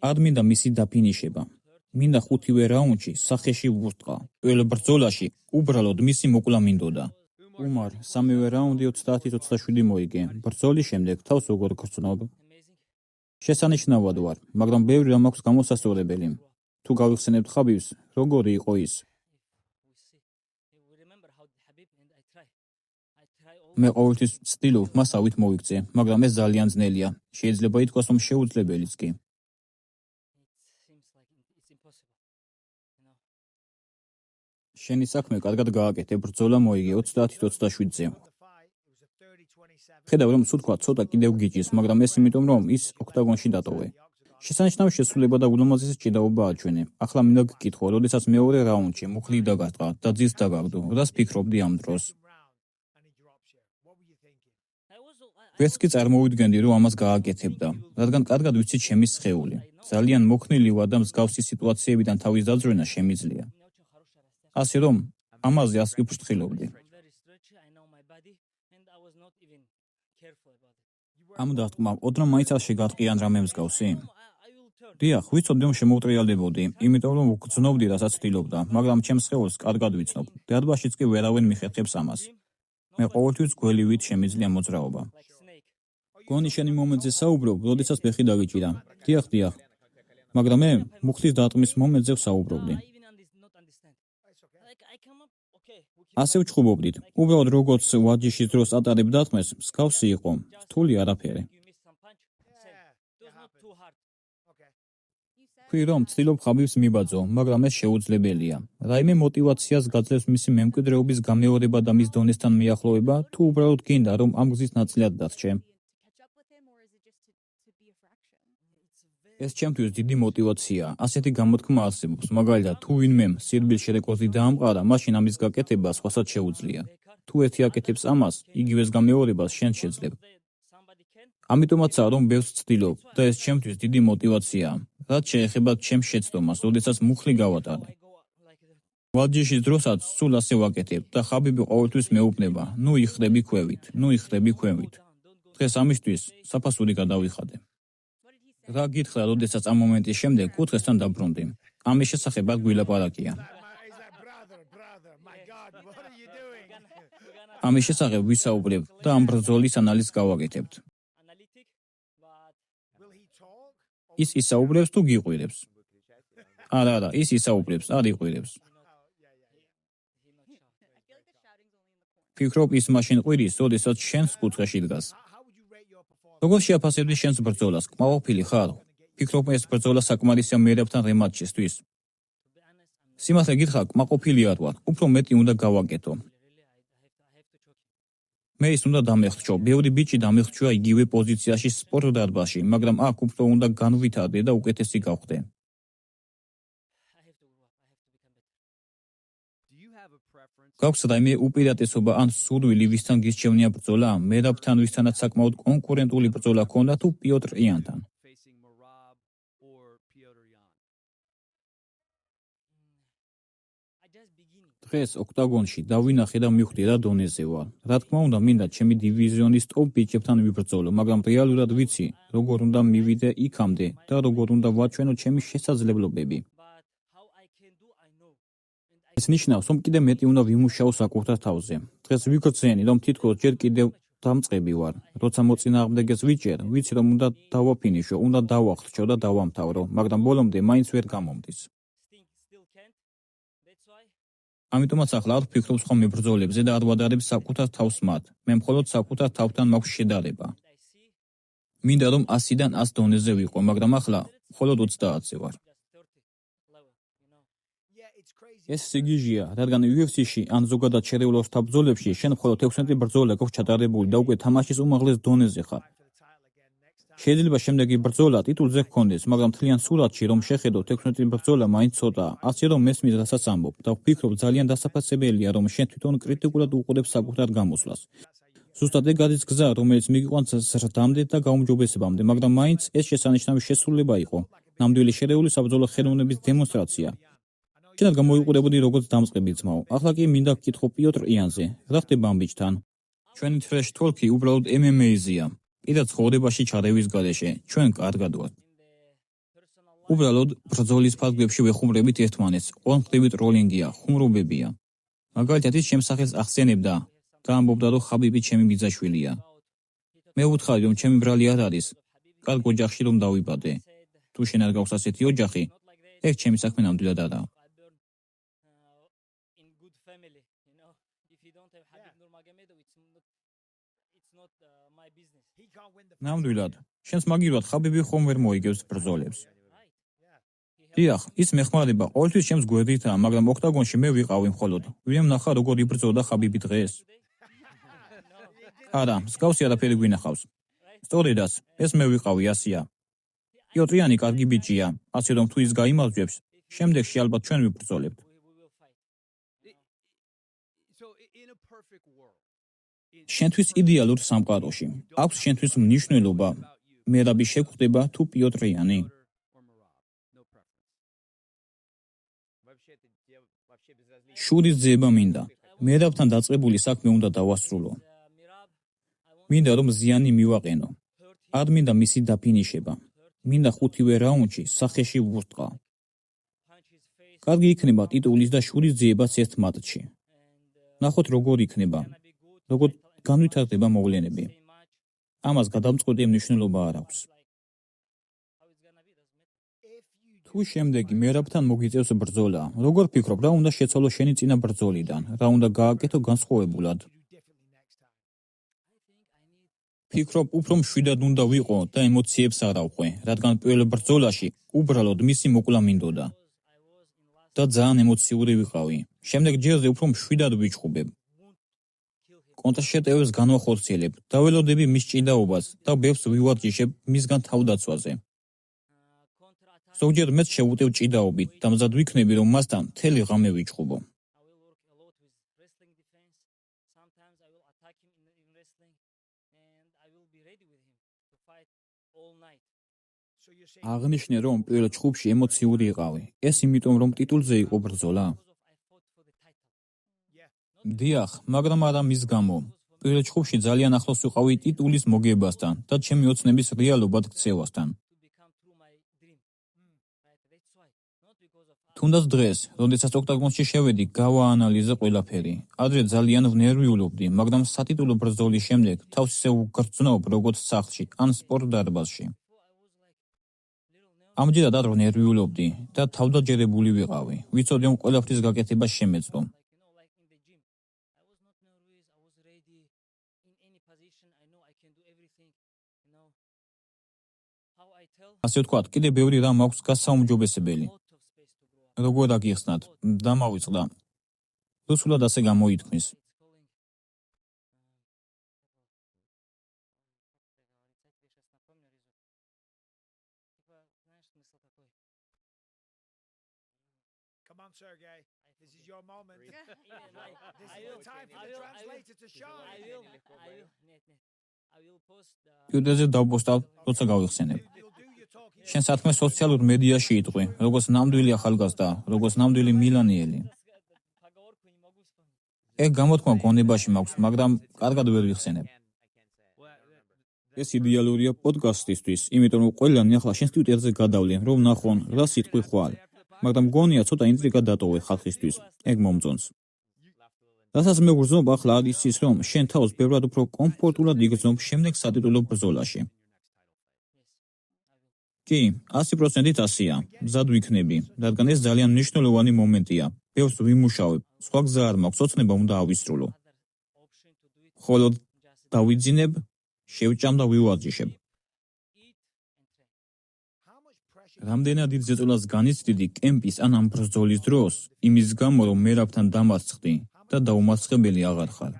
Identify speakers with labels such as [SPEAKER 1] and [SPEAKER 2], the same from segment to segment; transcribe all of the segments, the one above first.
[SPEAKER 1] არ მინდა მისი დაფინიშება. მინდა 5-ვე რაუნდში სახეში ვუსტყა. პირველ ბრძოლაში უბრალოდ მისი მოკლა მინდოდა. უმარ 3-ვე რაუნდი 30-27 მოიგე. ბრძოლის შემდეგ თავს როგორ გრძნობ? შესანიშნავად ვარ, მაგრამ ბევრი რამ აქვს გამოსასწორებელი. თუ გავიხსენებთ ხაბიბს, როგორი იყო ის? მე ყოველთვის ვცდილობ მას ავით მოვიქცე, მაგრამ ეს ძალიან ძნელია. შეიძლება ითქვას, რომ შეუძლებელიც კი. შენი საქმე კარგად გააკეთე, ბრძოლა მოიგე 30-27-ზე. ხედავ, რომ სულ თქვა ცოტა კიდევ გიჭირს, მაგრამ ეს იმიტომ, რომ ის ოქტაგონში დატოვე. შესანიშნავი შესრულება და ულამაზესი ჭიდაობა აჩვენე. ახლა მინდა გკითხო, როდესაც მეორე რაუნდში მუხლი დაგარტყა და ძილს დაგაგდო, რას ფიქრობდი ამ დროს? ვერც კი წარმოვიდგენდი, რომ ამას გააკეთებდა, რადგან კარგად ვიცი ჩემი სხეული. ძალიან მოქნილი ვარ და მსგავსი სიტუაციებიდან თავის დაძვრენა შემიძლია. ასე რომ, ამაზე ასე ვფრთხილობდი. ამ დარტყმამ ოდნავ მაინც არ შეგატყია რამე მსგავსი? დიახ, ვიცოდი, რომ შემოუტრიალდებოდი, იმიტომ რომ ვგრძნობდი, რასაც ცდილობდა, მაგრამ ჩემს სხეულს კარგად ვიცნობ. დადბაშიც კი ვერავინ მიხერხებს ამას. მე ყოველთვის გველივით შემიძლია მოძრაობა. გონი შენი მომენტზე საუბრობ, როდესაც ფეხი დაგიჭირა. დიახ. მაგრამ მე მუხლის დარტყმის მომენტზე ვსაუბრობდი. ასე ვჩხუბობდით. უბრალოდ როგორც ვარჯიშის დროს ატარებ დარტყმას, მსგავსი იყო. რთული არაფერი. ვთქვი, რომ ვცდილობ ხაბიბს მიბაძო, მაგრამ ეს შეუძლებელია. რაიმე მოტივაციას გაძლევს მისი მემკვიდრეობის გამეორება და მის დონესთან მიახლოვება, თუ უბრალოდ გინდა, რომ ამ გზის ნაწილად დარჩე? ეს ჩემთვის დიდი მოტივაციაა. ასეთი გამოთქმა არსებობს, მაგალითად, თუ ვინმემ სირბილში რეკორდი დაამყარა, მაშინ ამის გაკეთება სხვასაც შეუძლია. თუ ერთი აკეთებს ამას, იგივეს გამეორებას შენ შეძლებ. ამიტომაცაა, რომ ბევრს ვცდილობ და ეს ჩემთვის დიდი მოტივაციაა. რაც შეეხება ჩემს შეცდომას, როდესაც მუხლი გავატარე. ვარჯიშის დროსაც სულ ასე ვაკეთებ და ხაბიბი ყოველთვის მეუბნება, ნუ იხრები ქვევით. დღეს ამისთვის საფასური გადავიხადე. რა გითხრა, როდესაც ამ მომენტის შემდეგ კუთხესთან დაბრუნდი. ამის შესახებ არ გვილაპარაკია. ამის შესახებ ვისაუბრებ და ამ ბრძოლის ანალიზს გავაკეთებთ. ის ისაუბრებს თუ გიყვირებს? არა, ის ისაუბრებს, არ იყვირებს. ფიქრობ, ის მაშინ ყვირის, როდესაც შენს კუთხეში დგას. როგორ შეაფასებდი შენს ბრძოლას? კმაყოფილი ხარ? ფიქრობ, ეს ბრძოლა საკმარისია მერაბთან რემატჩისთვის? სიმართლე გითხრა, კმაყოფილი არ ვარ, უფრო მეტი უნდა გავაკეთო. მე ის უნდა დამეხრჩო. ბევრი ბიჭი დამეხრჩვა იგივე პოზიციაში სპორტ დარბაზში, მაგრამ აქ უფრო უნდა განვითარდე და უკეთესი გავხდე. გაქვს რაიმე უპირატესობა ან სურვილი, ვისთან გისჩევნია ბრძოლა? მერაბთან, ვისთანაც საკმაოდ კონკურენტული ბრძოლა ჰქონდა, თუ პიოტრ იანთან? დღეს ოქტაგონში დავინახე და მივხვდი რა დონეზე ვარ. რა თქმა უნდა, მინდა ჩემი დივიზიონის ტოპ ბიჭებთან ვიბრძოლო, მაგრამ რეალურად ვიცი, როგორ უნდა მივიდე იქამდე და როგორ უნდა ვაჩვენო ჩემი შესაძლებლობები. ეს ნიშნავს, რომ კიდევ მეტი უნდა ვიმუშაო საკუთარ თავზე. დღეს ვიგრძენი, რომ თითქოს ჯერ კიდევ დამწყები ვარ. როცა მოწინააღმდეგეს ვიჭერ, ვიცი, რომ უნდა დავაფინიშო, უნდა დავახრჩო და დავამთავრო, მაგრამ ბოლომდე მაინც ვერ გამომდის. ამიტომაც ახლა არ ვფიქრობ სხვა მებრძოლებზე და არ ვადარებ საკუთარ თავს მათ. მე მხოლოდ საკუთარ თავთან მაქვს შედარება. მინდა რომ 100-დან 100 დონეზე ვიყო, მაგრამ ახლა მხოლოდ 30-ზე ვარ. ეს სიგიჟია, რადგან UFC-ში ან ზოგადად შერეულ ორთაბრძოლებში შენ მხოლოდ 16 ბრძოლა გაქვს ჩატარებული და უკვე თამაშის უმაღლეს დონეზე ხარ. შეიძლება შემდეგი ბრძოლა ტიტულზე გქონდეს, მაგრამ თლიან სურათში რომ შეხედო 16 ბრძოლა მაინც ცოტაა. ასე რომ მესმის რასაც ამბობ და ვფიქრობ ძალიან დასაფასებელია, რომ შენ თვითონ კრიტიკულად უყურებ საკუთარ გამოსვლას. ზუსტად ეგ არის გზა, რომელიც მიგიყვანს ზრდამდე და გაუმჯობესებამდე, მაგრამ მაინც ეს შესანიშნავი შესრულება იყო. ნამდვილი შერეული საბრძოლო ხელოვნების დემონსტრაცია. შენად გამოიყურებოდი როგორც დამწყები ძმაო. ახლა კი მინდა გკითხო პიოტრ იანზე. რა ხდება ამ ბიჭთან? ჩვენი trash talk-ი უბრალოდ MMA-ზეა. პირად ცხოვრებაში ჩარევის გარეშე, ჩვენ კარგად ვართ. უბრალოდ ბრძოლის ფარგლებში ვეხუმრებით ერთმანეთს, ყორმხრივი ტროლინგია, ხუმრობებია. მაგალითად ის ჩემს სახელს ახსენებდა და ამბობდა, რომ ხაბიბი ჩემი ბიძაშვილია. მე ვუთხარი, რომ ჩემი ბრალი არ არის, კარგ ოჯახში რომ დავიბადე. თუ შენ არ გაქვს ასეთი ოჯახი, ეგ ჩემი საქმე ნამდვილად არაა. ნამდვილად, შენს მაგივრად ხაბიბი ხომ ვერ მოიგებს ბრძოლებს. დიახ, ის მეხმარება ყოველთვის ჩემს გვერდითაა, მაგრამ ოქტაგონში მე ვიყავი მხოლოდ. ვინმე ნახა როგორ იბრძოდა ხაბიბი დღეს? არა, მსგავსი არაფერი გვინახავს. სწორედაც, ეს მე ვიყავი, ასია. პიოტრიანი კარგი ბიჭია, ასე რომ თუ ის გაიმარჯვებს, შემდეგში ალბათ ჩვენ ვიბრძოლებთ. შენთვის იდეალურ სამყაროში აქვს შენთვის მნიშვნელობა მერაბი შეგვხდება თუ პიოტრიანი? შურის ძიება მინდა. მერაბთან დაწყებული საქმე უნდა დავასრულო. მინდა რომ ზიანი მივაყენო. არ მინდა მისი დაფინიშება. მინდა ხუთივე რაუნდში სახეში ვურტყა. კარგი იქნება ტიტულის და შურის ძიებაც ერთ მატჩში. ნახოთ როგორ იქნება. როგორ განვითარდება მოვლენები. ამას გადამწყვეტი მნიშვნელობა არ აქვს. თუ შემდეგი მერაბთან მოგიწევს ბრძოლა, როგორ ფიქრობ, რა უნდა შეცვალო შენი წინა ბრძოლიდან? რა უნდა გააკეთო განსხვავებულად? ფიქრობ, უფრო მშვიდად უნდა ვიყო და ემოციებს არ ავყვე, რადგან პირველ ბრძოლაში უბრალოდ მისი მოკლა მინდოდა. და ძალიან ემოციური ვიყავი. შემდეგ ჯერზე უფრო მშვიდად ვიჩხუბებ. კონტრშეტევებს განვახორციელებ, დაველოდები მის ჭიდაობას და ბევრს ვივარჯიშებ მისგან თავდაცვაზე. ზოგჯერ მეც შევუტევ ჭიდაობით და მზად ვიქნები, რომ მასთან მთელი ღამე ვიჩხუბო. აღნიშნე, რომ პირველ ჩხუბში ემოციური იყავი. ეს იმიტომ, რომ ტიტულზე იყო ბრძოლა? დიახ, მაგრამ არა მის გამო. პირველ ჩხუბში ძალიან ახლოს ვიყავი ტიტულის მოგებასთან და ჩემი ოცნების რეალობად ქცევასთან. თუნდაც დღეს, როდესაც ოქტაგონში შევედი, გავაანალიზე ყველაფერი. ადრე ძალიან ვნერვიულობდი, მაგრამ სატიტულო ბრძოლის შემდეგ თავს ისევ ვგრძნობ, როგორც სახლში ან სპორტ დარბაზში. ამჯერად არ ვნერვიულობდი და თავდაჯერებული ვიყავი. ვიცოდი, რომ ყველაფრის გაკეთება შემეძლო. ასე ვთქვათ, კიდე ბევრი რამ აქვს გასაუმჯობესებელი. როგორ აგიხსნათ, დამავიწყდა. რუსულად ასე გამოითქმის.
[SPEAKER 2] Come on, Sergey. This is your moment. This is the time for the translator to shine.
[SPEAKER 1] YouTube-ზე დავპოსტავ, როცა გავიხსენებ. შენ საქმე სოციალურ მედიაში იტყვი, როგორც ნამდვილი ახალგაზრდა, როგორც ნამდვილი მილანიელი. ეგ გამოთქმა გონებაში მაქვს, მაგრამ კარგად ვერ ვიხსენებ. ეს იდეალურია პოდკასტისთვის, იმიტომ რომ ყველანი ახლა შენს Twitter-ზე გადავლენ, რომ ნახონ, რა სიტყვი ხვალ. მაგრამ გონია ცოტა ინტრიგა დატოვე ხალხისთვის. ეგ მომწონს. რასაც მე ვგრძნობ ახლა არის ის, რომ შენ თავს ბევრად უფრო კომფორტულად იგრძნობ შემდეგ სატიტულო ბრძოლაში. კი, 100%-ით ასია. მზად ვიქნები, რადგან ეს ძალიან მნიშვნელოვანი მომენტია. ბევრს ვიმუშავებ, სხვა გზა არ მაქვს, ოცნება უნდა ავისრულო. ხოლო დავიძინებ, შევჭამ და ვივარჯიშებ. რამდენად დიდ ზეწოლას განიცდიდი კემპის ან ამ ბრძოლის დროს, იმის გამო, რომ მერაბთან დამარცხდი და დაუმარცხებელი აღარ ხარ.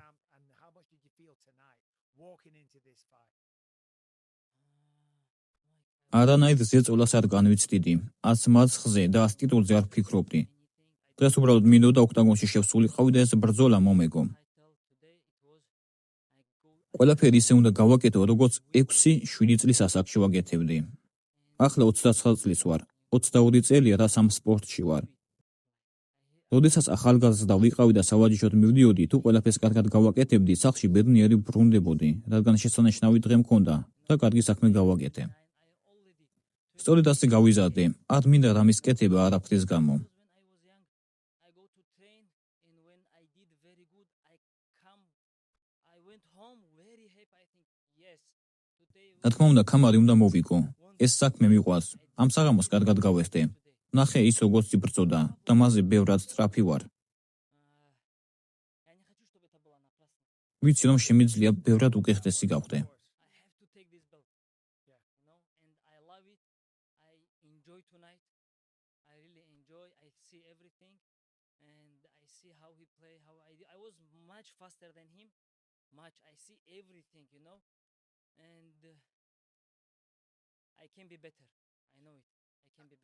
[SPEAKER 1] არანაირ ზეწოლას არ განვიცდიდი, 100 მარცხზე და 100 ტიტულზე არ ვფიქრობდი. დღეს უბრალოდ მინდოდა ოქტაგონში შევსულიყავი და ეს ბრძოლა მომეგო. ყველაფერი ისე უნდა გავაკეთო, როგორც 6-7 წლის ასაკში ვაკეთებდი. ახლა 29 წლის ვარ, 22 წელია რა სამ სპორტში ვარ. როდესაც ახალგაზრდა ვიყავი და სავარჯიშოდ მივდიოდი, თუ ყველაფერს კარგად გავაკეთებდი, სახლში ბედნიერი ვბრუნდებოდი, რადგან შესანიშნავი დღე მქონდა და კარგი საქმე გავაკეთე. სწორედ ასე გავიზარდე. არ მინდა რამის კეთება არაფრის გამო. რა თქმა უნდა, ქამარი უნდა მოვიგო. ეს საქმე მიყვარს. ამ საღამოს კარგად გავესტე. ნახე ის როგორც იბრძოდა და მასზე ბევრად სწრაფი ვარ. ვიცი რომ შემიძლია ბევრად უკეთესი გავხდე.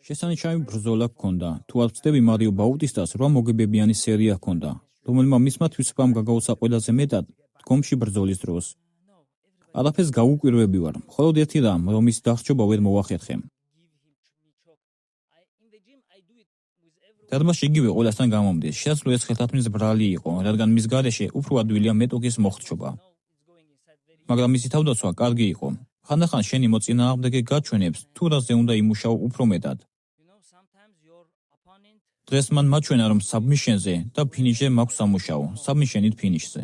[SPEAKER 1] შესანიშნავი ბრძოლა ჰქონდა. თუ არ ვცდები, მარიო ბაუტისტას 8 მოგებებიანი სერია ჰქონდა, რომელმა მისმა თვისებამ გაგაუცა ყველაზე მეტად დგომში ბრძოლის დროს. არაფერს გაუკვირვები ვარ, მხოლოდ ერთი რამ, რომ ის დახჭობა ვერ მოვახერხე. დარბაზში იგივე ყველასთან გამომდის. შესაძლოა ეს ხელთათმის ბრალი იყო, რადგან მის გარეშე უფრო ადვილია მეტოქის მოხრჩობა. მაგრამ მისი თავდაცვა კარგი იყო. ხანდახან შენი მოწინააღმდეგე გაჩვენებს, თუ რაზე უნდა იმუშაო უფრო მეტად. დღეს მან მაჩვენა, რომ საბმიშენზე და ფინიშზე მაქვს სამუშაო, საბმიშენით ფინიშზე.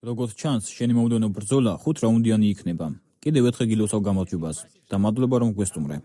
[SPEAKER 1] როგორც ჩანს, შენი მომდევნო ბრძოლა 5 რაუნდიანი იქნება. კიდევ ერთხელ გილოცავ გამარჯვებას და მადლობა რომ გვესტუმრე.